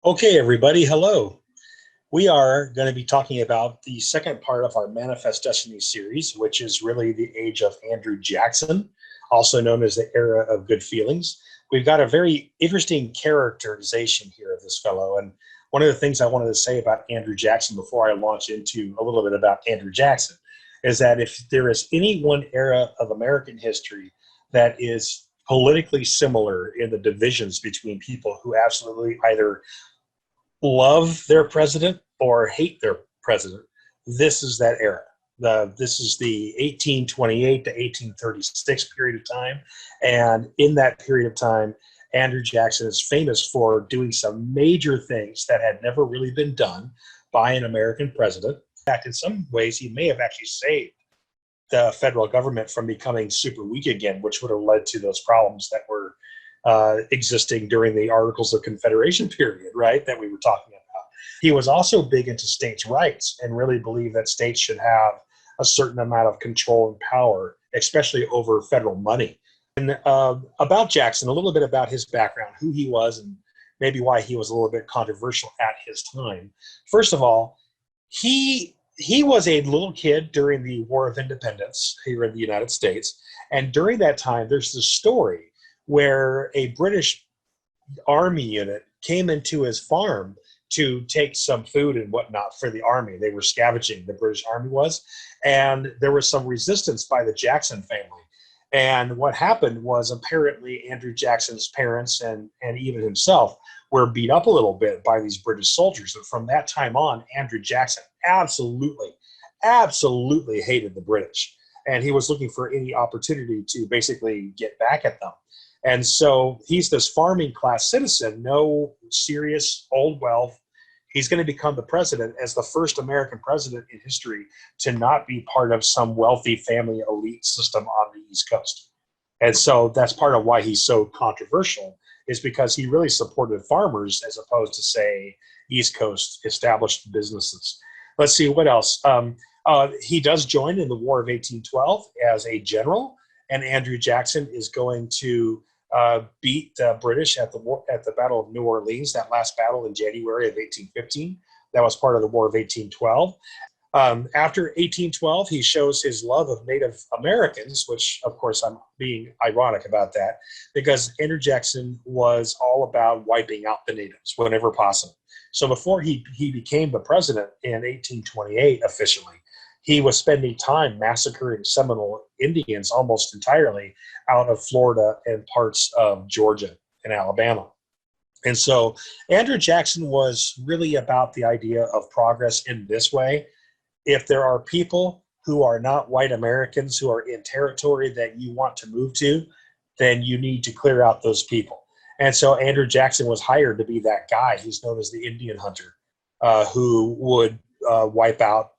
Okay, everybody, hello. We are going to be talking about the second part of our Manifest Destiny series, which is really the age of Andrew Jackson, also known as the era of good feelings. We've got a very interesting characterization here of this fellow. And one of the things I wanted to say about Andrew Jackson before I launch into a little bit about Andrew Jackson is that if there is any one era of American history that is politically similar in the divisions between people who absolutely either love their president or hate their president, this is that era. This is the 1828 to 1836 period of time. And in that period of time, Andrew Jackson is famous for doing some major things that had never really been done by an American president. In fact, in some ways, he may have actually saved the federal government from becoming super weak again, which would have led to those problems that were existing during the Articles of Confederation period, right, that we were talking about. He was also big into states' rights and really believed that states should have a certain amount of control and power, especially over federal money. And about Jackson, a little bit about his background, who he was, and maybe why he was a little bit controversial at his time. First of all, he was a little kid during the War of Independence here in the United States. And during that time, there's this story where a British army unit came into his farm to take some food and whatnot for the army. They were scavenging, the British army was, and there was some resistance by the Jackson family. And what happened was apparently Andrew Jackson's parents and even himself were beat up a little bit by these British soldiers. And from that time on, Andrew Jackson absolutely hated the British. And he was looking for any opportunity to basically get back at them. And so he's this farming class citizen, no serious old wealth. He's going to become the president as the first American president in history to not be part of some wealthy family elite system on the East Coast. And so that's part of why he's so controversial, is because he really supported farmers as opposed to, say, East Coast established businesses. Let's see, what else? He does join in the War of 1812 as a general, and Andrew Jackson is going to beat the British at the Battle of New Orleans, that last battle in January of 1815. That was part of the War of 1812. After 1812, he shows his love of Native Americans, which, of course, I'm being ironic about that, because Andrew Jackson was all about wiping out the natives whenever possible. So before he became the president in 1828 officially, he was spending time massacring Seminole Indians almost entirely out of Florida and parts of Georgia and Alabama. And so Andrew Jackson was really about the idea of progress in this way. If there are people who are not white Americans who are in territory that you want to move to, then you need to clear out those people. And so Andrew Jackson was hired to be that guy. He's known as the Indian hunter, who would wipe out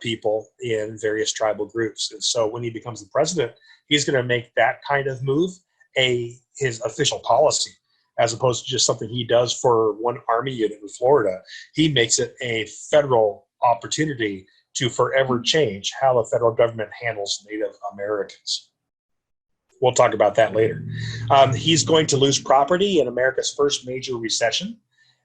people in various tribal groups. And so when he becomes the president, he's going to make that kind of move his official policy, as opposed to just something he does for one army unit in Florida. He makes it a federal opportunity to forever change how the federal government handles Native Americans. We'll talk about that later. He's going to lose property in America's first major recession,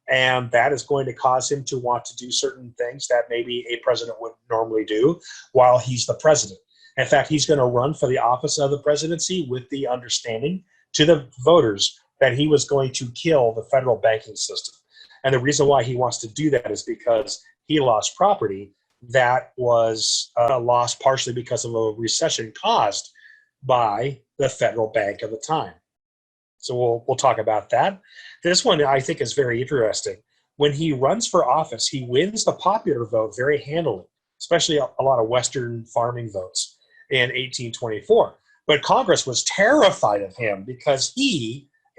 and that is going to cause him to want to do certain things that maybe a president would normally do while he's the president. In fact, he's going to run for the office of the presidency with the understanding to the voters that he was going to kill the federal banking system. And the reason why he wants to do that is because he lost property that was lost partially because of a recession caused by the federal bank of the time. So we'll talk about that. This one I think is very interesting. When he runs for office, he wins the popular vote very handily, especially a lot of Western farming votes in 1824. But Congress was terrified of him because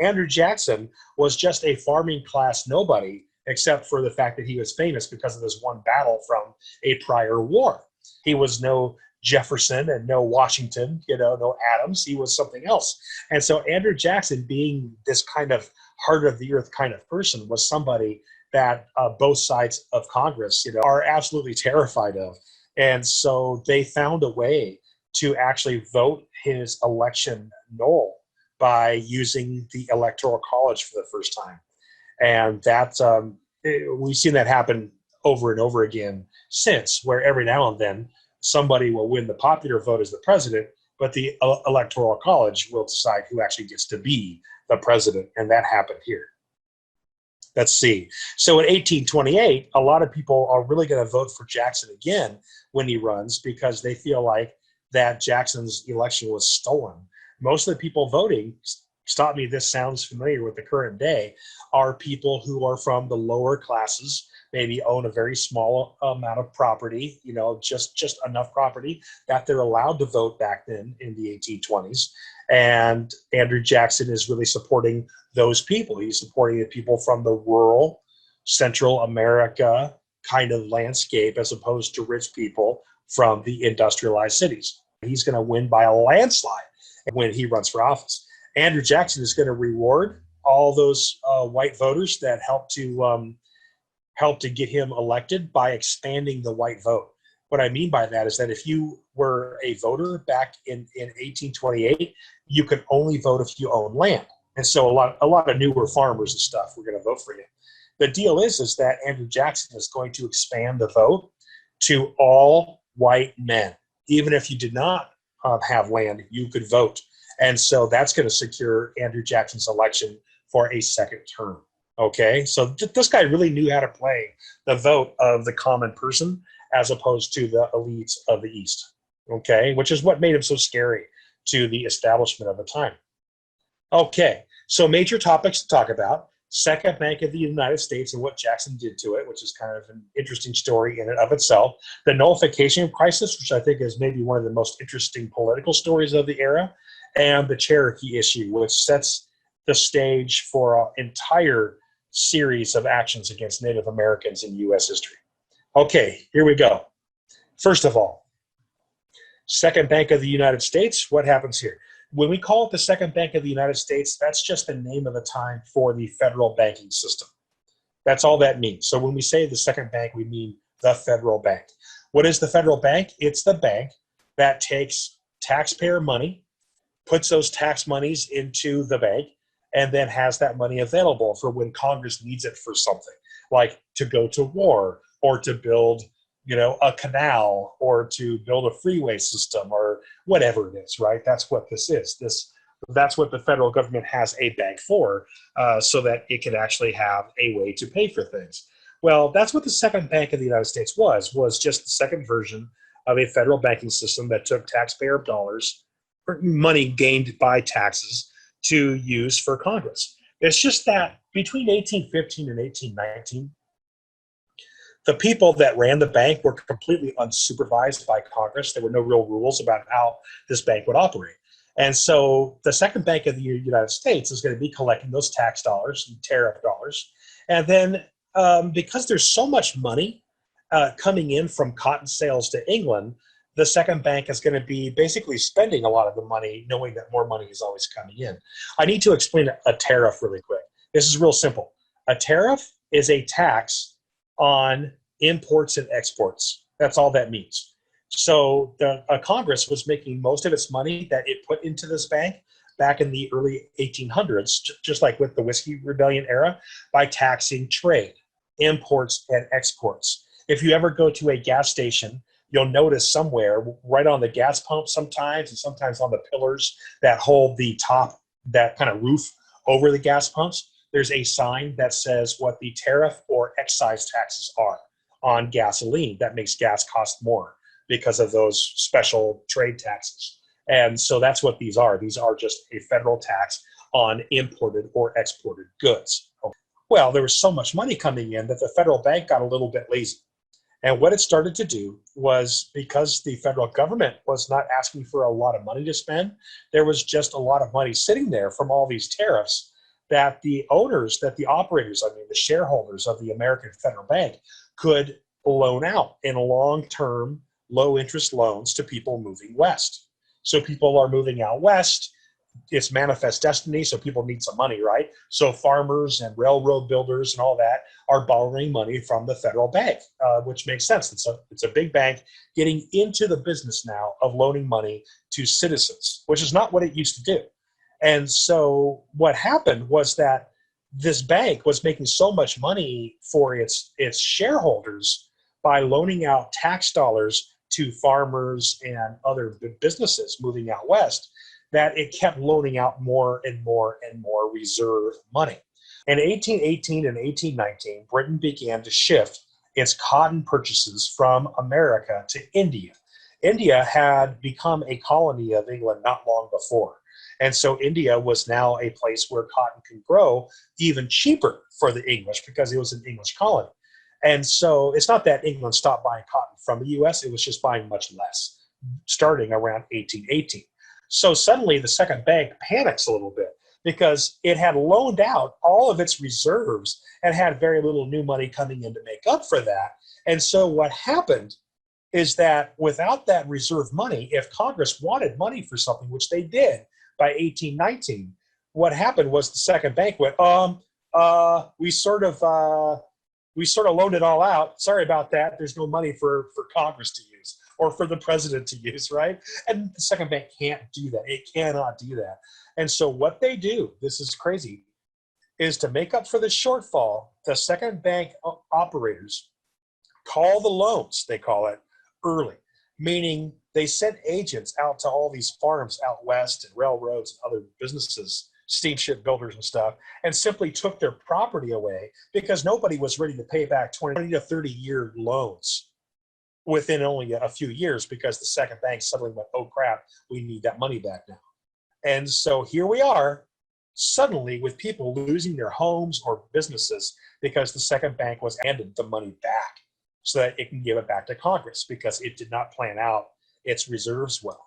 Andrew Jackson, was just a farming class nobody, except for the fact that he was famous because of this one battle from a prior war. He was no Jefferson and no Washington, no Adams. He was something else. And so Andrew Jackson, being this kind of heart of the earth kind of person, was somebody that both sides of Congress, are absolutely terrified of. And so they found a way to actually vote his election null by using the Electoral College for the first time. And we've seen that happen over and over again since, where every now and then somebody will win the popular vote as the president, but the electoral college will decide who actually gets to be the president. And that happened here. Let's see. So in 1828, a lot of people are really going to vote for Jackson again when he runs, because they feel like that Jackson's election was stolen. Most of the people voting, stop me if this sounds familiar with the current day, are people who are from the lower classes, maybe own a very small amount of property, just enough property that they're allowed to vote back then in the 1820s. And Andrew Jackson is really supporting those people. He's supporting the people from the rural Central America kind of landscape, as opposed to rich people from the industrialized cities. He's going to win by a landslide when he runs for office. Andrew Jackson is going to reward all those white voters that helped to get him elected by expanding the white vote. What I mean by that is that if you were a voter back in 1828, you could only vote if you own land. And so a lot of newer farmers and stuff were going to vote for him. The deal is that Andrew Jackson is going to expand the vote to all white men. Even if you did not have land, you could vote. And so that's going to secure Andrew Jackson's election for a second term. Okay, so this guy really knew how to play the vote of the common person as opposed to the elites of the East. Okay, which is what made him so scary to the establishment of the time. Okay, so major topics to talk about. Second Bank of the United States and what Jackson did to it, which is kind of an interesting story in and of itself. The nullification crisis, which I think is maybe one of the most interesting political stories of the era. And the Cherokee issue, which sets the stage for an entire series of actions against Native Americans in U.S. history. Okay, here we go. First of all, Second Bank of the United States, what happens here? When we call it the Second Bank of the United States, that's just the name of the time for the federal banking system. That's all that means. So when we say the second bank, we mean the federal bank. What is the federal bank? It's the bank that takes taxpayer money, puts those tax monies into the bank, and then has that money available for when Congress needs it for something, like to go to war or to build, a canal or to build a freeway system or whatever it is, right? That's what this is. That's what the federal government has a bank for, so that it can actually have a way to pay for things. Well, that's what the Second Bank of the United States was just the second version of a federal banking system that took taxpayer dollars, money gained by taxes, to use for Congress. It's just that between 1815 and 1819, the people that ran the bank were completely unsupervised by Congress. There were no real rules about how this bank would operate. And so the Second Bank of the United States is going to be collecting those tax dollars and tariff dollars. And then because there's so much money coming in from cotton sales to England, the second bank is going to be basically spending a lot of the money, knowing that more money is always coming in. I need to explain a tariff really quick. This is real simple. A tariff is a tax on imports and exports. That's all that means. So Congress was making most of its money that it put into this bank back in the early 1800s, just like with the Whiskey Rebellion era, by taxing trade, imports, and exports. If you ever go to a gas station, you'll notice somewhere right on the gas pump sometimes, and sometimes on the pillars that hold the top, that kind of roof over the gas pumps, there's a sign that says what the tariff or excise taxes are on gasoline. That makes gas cost more because of those special trade taxes. And so that's what these are. These are just a federal tax on imported or exported goods. Well, there was so much money coming in that the federal bank got a little bit lazy. And what it started to do was, because the federal government was not asking for a lot of money to spend, there was just a lot of money sitting there from all these tariffs that the owners, that the operators, the shareholders of the American Federal Bank could loan out in long-term, low-interest loans to people moving west. So people are moving out west. It's manifest destiny, so people need some money, right? So farmers and railroad builders and all that are borrowing money from the federal bank, which makes sense. It's a big bank getting into the business now of loaning money to citizens, which is not what it used to do. And so what happened was that this bank was making so much money for its shareholders by loaning out tax dollars to farmers and other businesses moving out west that it kept loaning out more and more and more reserve money. In 1818 and 1819, Britain began to shift its cotton purchases from America to India. India had become a colony of England not long before. And so India was now a place where cotton could grow even cheaper for the English because it was an English colony. And so it's not that England stopped buying cotton from the US, it was just buying much less, starting around 1818. So suddenly the second bank panics a little bit because it had loaned out all of its reserves and had very little new money coming in to make up for that. And so what happened is that without that reserve money, if Congress wanted money for something, which they did by 1819, what happened was the second bank went, we sort of loaned it all out. Sorry about that. There's no money for Congress to use or for the president to use, right? And the second bank can't do that. It cannot do that. And so what they do, this is crazy, is to make up for the shortfall, the second bank operators call the loans, they call it, early, meaning they sent agents out to all these farms out west and railroads and other businesses, steamship builders and stuff, and simply took their property away because nobody was ready to pay back 20 to 30-year loans within only a few years because the second bank suddenly went, oh crap, we need that money back now. And so here we are, suddenly with people losing their homes or businesses because the second bank was handed the money back so that it can give it back to Congress because it did not plan out its reserves well.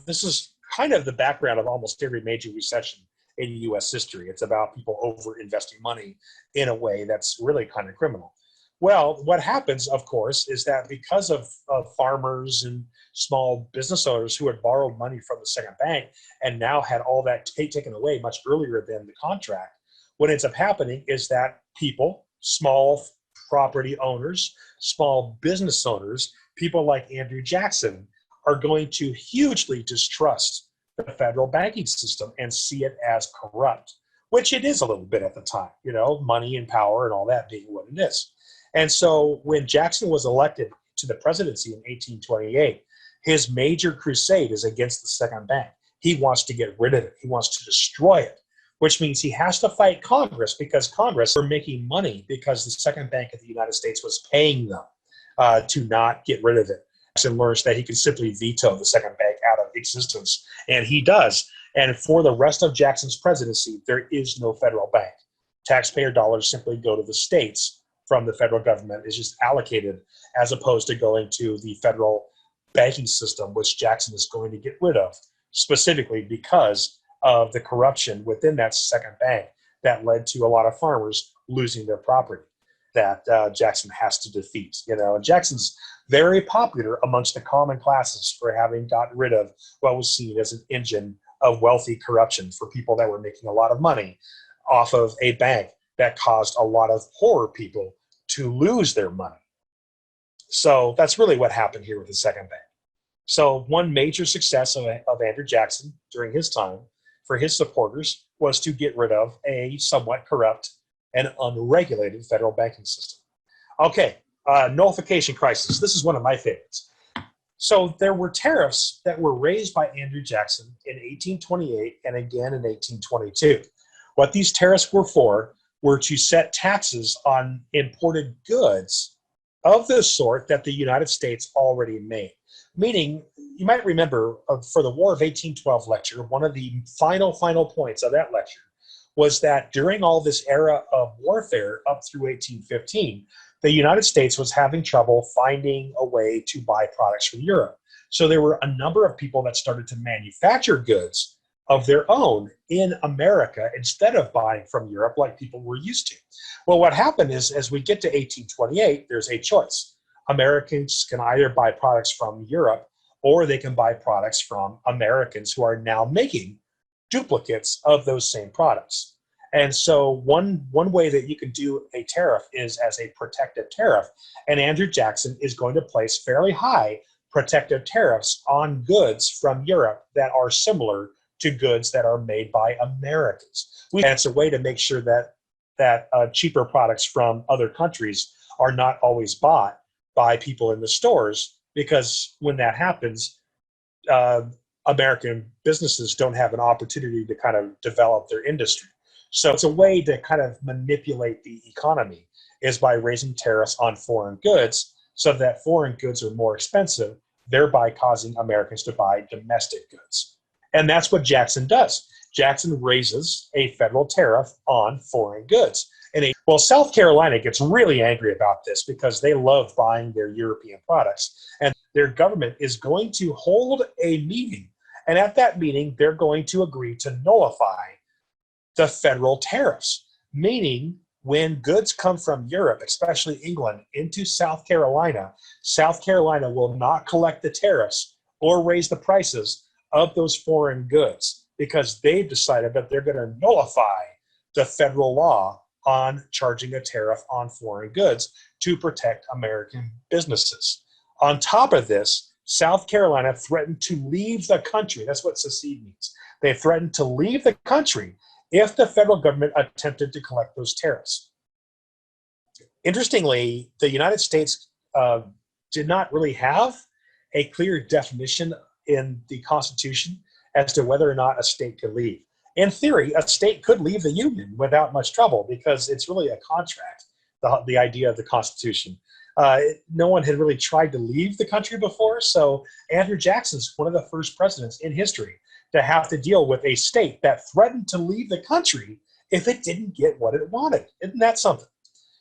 This is kind of the background of almost every major recession in U.S. history. It's about people over-investing money in a way that's really kind of criminal. Well, what happens, of course, is that because of farmers and small business owners who had borrowed money from the second bank and now had all that taken away much earlier than the contract, what ends up happening is that people, small property owners, small business owners, people like Andrew Jackson, are going to hugely distrust the federal banking system and see it as corrupt, which it is a little bit at the time, you know, money and power and all that being what it is. And so when Jackson was elected to the presidency in 1828, his major crusade is against the second bank. He wants to get rid of it. He wants to destroy it, which means he has to fight Congress because Congress were making money because the second bank of the United States was paying them to not get rid of it. Jackson learns that he can simply veto the second bank out of existence, and he does. And for the rest of Jackson's presidency, there is no federal bank. Taxpayer dollars simply go to the states from the federal government. Is just allocated as opposed to going to the federal banking system, which Jackson is going to get rid of, specifically because of the corruption within that second bank that led to a lot of farmers losing their property that Jackson has to defeat. You know, and Jackson's very popular amongst the common classes for having gotten rid of what was seen as an engine of wealthy corruption for people that were making a lot of money off of a bank that caused a lot of poorer people to lose their money. So that's really what happened here with the second bank. So one major success of Andrew Jackson during his time for his supporters was to get rid of a somewhat corrupt and unregulated federal banking system. Okay, nullification crisis. This is one of my favorites. So there were tariffs that were raised by Andrew Jackson in 1828 and again in 1822. What these tariffs were for were to set taxes on imported goods of the sort that the United States already made. Meaning, you might remember for the War of 1812 lecture, one of the final points of that lecture was that during all this era of warfare up through 1815, the United States was having trouble finding a way to buy products from Europe. So there were a number of people that started to manufacture goods of their own in America instead of buying from Europe like people were used to. Well, what happened is as we get to 1828, there's a choice. Americans can either buy products from Europe or they can buy products from Americans who are now making duplicates of those same products. And so one way that you can do a tariff is as a protective tariff. And Andrew Jackson is going to place fairly high protective tariffs on goods from Europe that are similar to goods that are made by Americans. And it's a way to make sure that cheaper products from other countries are not always bought by people in the stores, because when that happens, uh, American businesses don't have an opportunity to kind of develop their industry. So it's a way to kind of manipulate the economy, is by raising tariffs on foreign goods so that foreign goods are more expensive, thereby causing Americans to buy domestic goods. And that's what Jackson does. Jackson raises a federal tariff on foreign goods. Well, South Carolina gets really angry about this because they love buying their European products. And their government is going to hold a meeting. And at that meeting, they're going to agree to nullify the federal tariffs, meaning when goods come from Europe, especially England, into South Carolina will not collect the tariffs or raise the prices of those foreign goods, because they've decided that they're going to nullify the federal law on charging a tariff on foreign goods to protect American businesses. On top of this, South Carolina threatened to leave the country. That's what secede means. They threatened to leave the country if the federal government attempted to collect those tariffs. Interestingly, the United States did not really have a clear definition in the Constitution as to whether or not a state could leave. In theory, a state could leave the Union without much trouble because it's really a contract, the idea of the Constitution. No one had really tried to leave the country before, so Andrew Jackson's one of the first presidents in history to have to deal with a state that threatened to leave the country if it didn't get what it wanted. Isn't that something?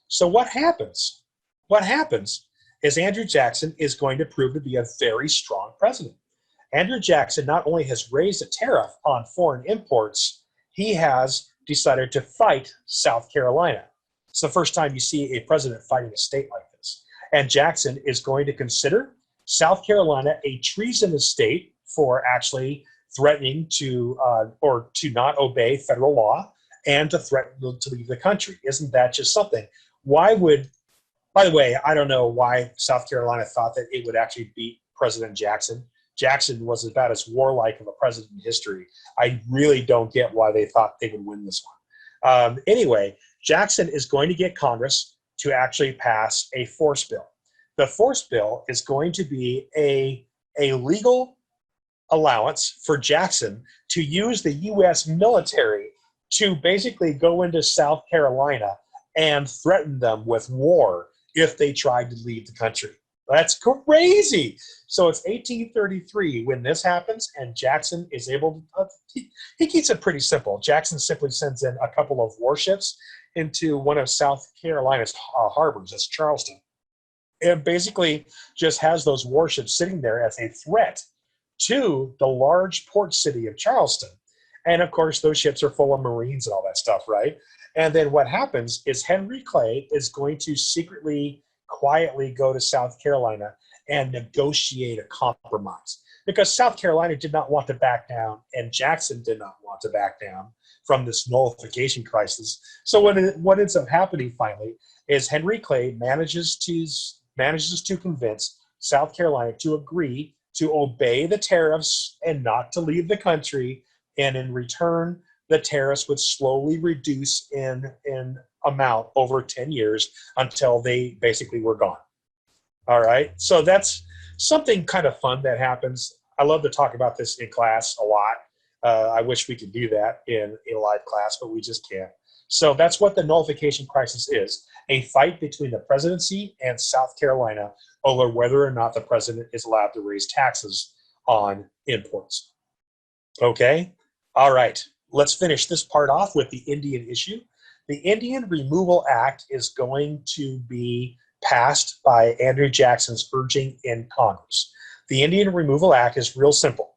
So what happens? What happens is Andrew Jackson is going to prove to be a very strong president. Andrew Jackson not only has raised a tariff on foreign imports, he has decided to fight South Carolina. It's the first time you see a president fighting a state like this. And Jackson is going to consider South Carolina a treasonous state for actually threatening to or to not obey federal law and to threaten to leave the country. Isn't that just something? Why would, by the way, I don't know why South Carolina thought that it would actually beat President Jackson. Jackson was about as warlike of a president in history. I really don't get why they thought they would win this one. Anyway, Jackson is going to get Congress to actually pass a force bill. The force bill is going to be a legal allowance for Jackson to use the U.S. military to basically go into South Carolina and threaten them with war if they tried to leave the country. That's crazy. So it's 1833 when this happens, and Jackson is able to, he keeps it pretty simple. Jackson simply sends in a couple of warships into one of South Carolina's harbors, that's Charleston, and basically just has those warships sitting there as a threat to the large port city of Charleston. And of course, those ships are full of Marines and all that stuff, right? And then what happens is Henry Clay is going to secretly, quietly go to South Carolina and negotiate a compromise, because South Carolina did not want to back down and Jackson did not want to back down from this nullification crisis. So what ends up happening finally is Henry Clay manages to convince South Carolina to agree to obey the tariffs and not to leave the country. And in return, the tariffs would slowly reduce in amount over 10 years until they basically were gone. All right. So that's something kind of fun that happens. I love to talk about this in class a lot. I wish we could do that in a live class, but we just can't. So that's what the nullification crisis is, a fight between the presidency and South Carolina over whether or not the president is allowed to raise taxes on imports. Okay. All right. Let's finish this part off with the Indian issue. The Indian Removal Act is going to be passed by Andrew Jackson's urging in Congress. The Indian Removal Act is real simple.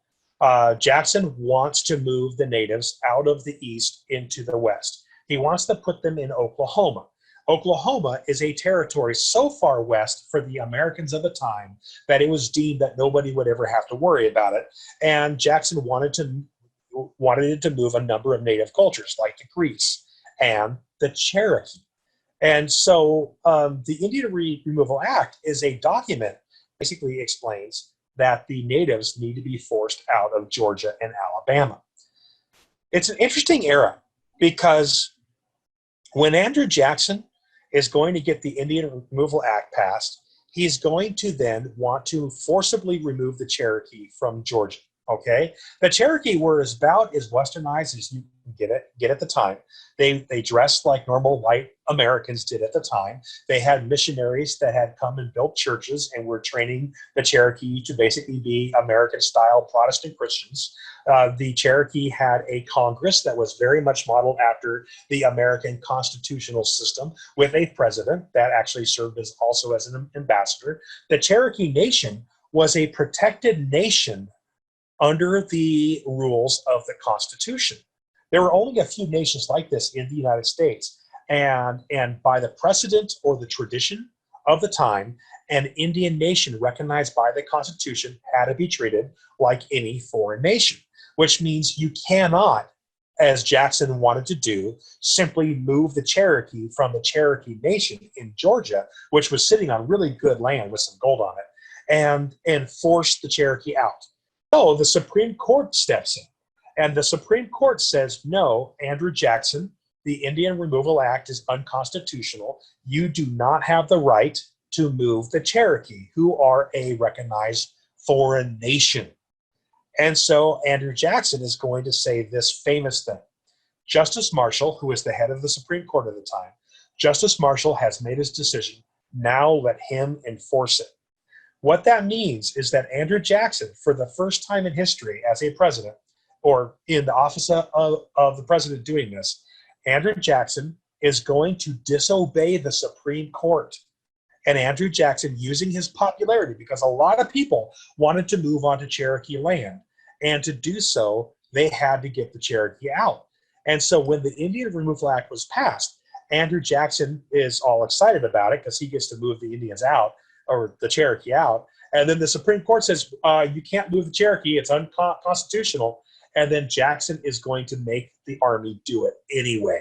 Jackson wants to move the natives out of the east into the west. He wants to put them in Oklahoma. Oklahoma is a territory so far west for the Americans of the time that it was deemed that nobody would ever have to worry about it. And Jackson wanted it to move a number of native cultures like the Creeks and the Cherokee. And so the Indian Removal Act is a document that basically explains that the natives need to be forced out of Georgia and Alabama. It's an interesting era because When Andrew Jackson is going to get the Indian Removal Act passed, he's going to then want to forcibly remove the Cherokee from Georgia. Okay, the Cherokee were about as westernized as you can get at the time. They dressed like normal white Americans did at the time. They had missionaries that had come and built churches and were training the Cherokee to basically be American-style Protestant Christians. The Cherokee had a Congress that was very much modeled after the American constitutional system, with a president that actually served as also as an ambassador. The Cherokee Nation was a protected nation under the rules of the Constitution. There were only a few nations like this in the United States, and by the precedent or the tradition of the time, an Indian nation recognized by the Constitution had to be treated like any foreign nation, which means you cannot, as Jackson wanted to do, simply move the Cherokee from the Cherokee Nation in Georgia, which was sitting on really good land with some gold on it, and force the Cherokee out. So the Supreme Court steps in, and the Supreme Court says, no, Andrew Jackson, the Indian Removal Act is unconstitutional. You do not have the right to move the Cherokee, who are a recognized foreign nation. And so Andrew Jackson is going to say this famous thing. Justice Marshall, who is the head of the Supreme Court at the time, Justice Marshall has made his decision. Now let him enforce it. What that means is that Andrew Jackson, for the first time in history as a president, or in the office of the president doing this, Andrew Jackson is going to disobey the Supreme Court. And Andrew Jackson, using his popularity, because a lot of people wanted to move onto Cherokee land, and to do so, they had to get the Cherokee out. And so when the Indian Removal Act was passed, Andrew Jackson is all excited about it because he gets to move the Indians out, or the Cherokee out. And then the Supreme Court says, you can't move the Cherokee, it's unconstitutional. And then Jackson is going to make the Army do it anyway.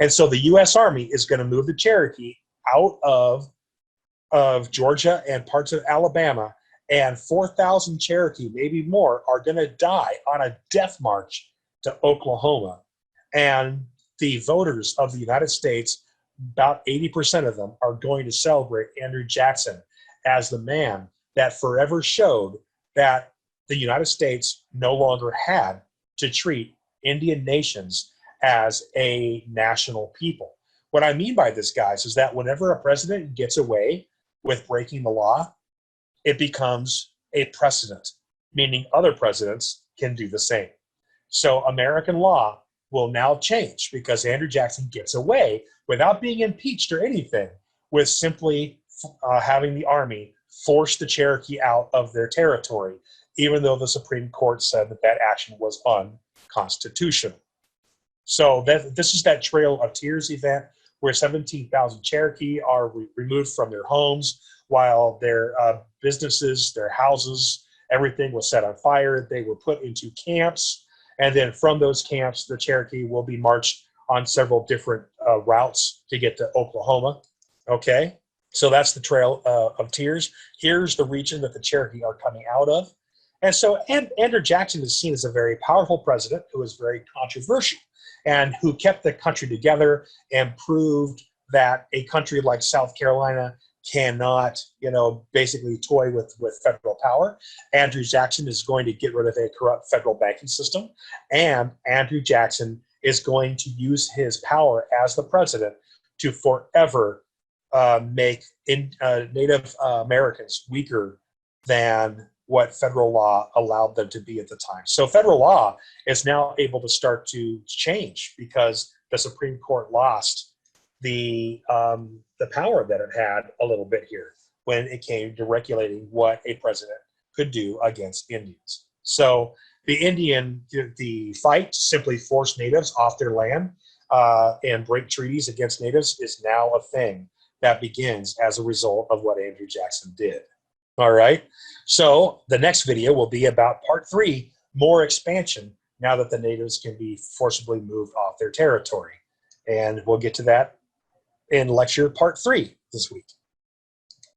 And so the U.S. Army is going to move the Cherokee out of Georgia and parts of Alabama, and 4,000 Cherokee, maybe more, are going to die on a death march to Oklahoma. And the voters of the United States, about 80% of them, are going to celebrate Andrew Jackson as the man that forever showed that the United States no longer had to treat Indian nations as a national people. What I mean by this, guys, is that whenever a president gets away with breaking the law, it becomes a precedent, meaning other presidents can do the same. So American law will now change because Andrew Jackson gets away without being impeached or anything with simply having the Army force the Cherokee out of their territory, even though the Supreme Court said that that action was unconstitutional. So this is that Trail of Tears event where 17,000 Cherokee are removed from their homes while their businesses, their houses, everything was set on fire. They were put into camps. And then from those camps, the Cherokee will be marched on several different routes to get to Oklahoma. Okay, so that's the Trail of Tears. Here's the region that the Cherokee are coming out of. And so Andrew Jackson is seen as a very powerful president who was very controversial and who kept the country together and proved that a country like South Carolina cannot, basically toy with federal power. Andrew Jackson is going to get rid of a corrupt federal banking system. And Andrew Jackson is going to use his power as the president to forever make Native Americans weaker than what federal law allowed them to be at the time. So federal law is now able to start to change because the Supreme Court lost the power that it had a little bit here when it came to regulating what a president could do against Indians. So the fight to simply force natives off their land and break treaties against natives is now a thing that begins as a result of what Andrew Jackson did. All right. So the next video will be about part 3, more expansion, now that the natives can be forcibly moved off their territory. And we'll get to that in lecture part 3 this week.